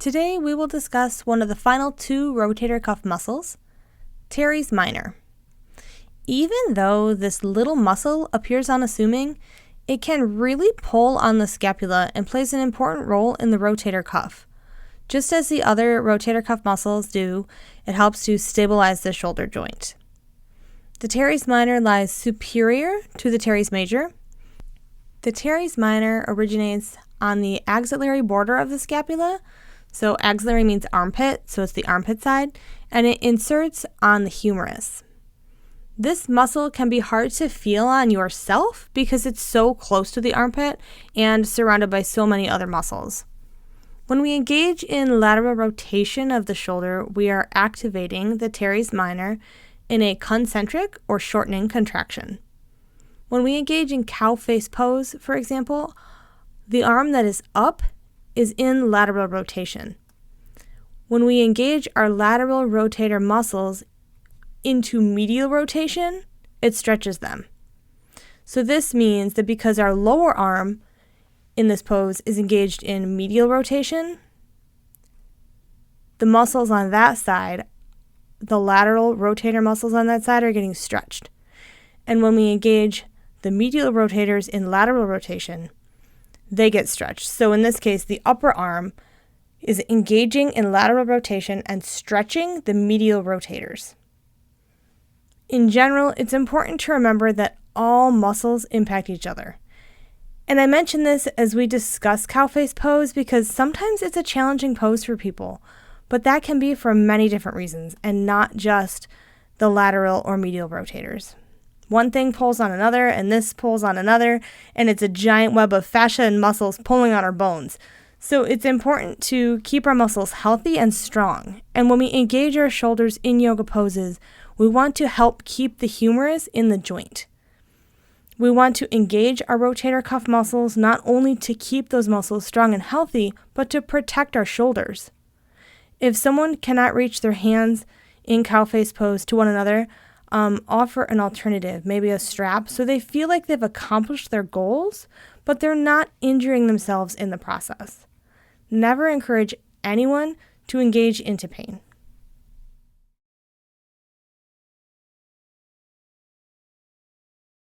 Today we will discuss one of the final two rotator cuff muscles, Teres Minor. Even though this little muscle appears unassuming, it can really pull on the scapula and plays an important role in the rotator cuff. Just as the other rotator cuff muscles do, it helps to stabilize the shoulder joint. The teres minor lies superior to the teres major. The teres minor originates on the axillary border of the scapula. So axillary means armpit, so it's the armpit side, and it inserts on the humerus. This muscle can be hard to feel on yourself because it's so close to the armpit and surrounded by so many other muscles. When we engage in lateral rotation of the shoulder, we are activating the teres minor in a concentric or shortening contraction. When we engage in Cowface Pose, for example, the arm that is up is in lateral rotation. When we engage our lateral rotator muscles into medial rotation, it stretches them. So this means that because our lower arm in this pose is engaged in medial rotation, the muscles on that side, the lateral rotator muscles on that side, are getting stretched. And when we engage the medial rotators in lateral rotation, they get stretched. So in this case, the upper arm is engaging in lateral rotation and stretching the medial rotators. In general, it's important to remember that all muscles impact each other. And I mention this as we discuss Cowface Pose because sometimes it's a challenging pose for people, but that can be for many different reasons and not just the lateral or medial rotators. One thing pulls on another, and this pulls on another, and it's a giant web of fascia and muscles pulling on our bones. So it's important to keep our muscles healthy and strong. And when we engage our shoulders in yoga poses, we want to help keep the humerus in the joint. We want to engage our rotator cuff muscles not only to keep those muscles strong and healthy, but to protect our shoulders. If someone cannot reach their hands in Cowface Pose to one another, offer an alternative, maybe a strap, so they feel like they've accomplished their goals, but they're not injuring themselves in the process. Never encourage anyone to engage into pain.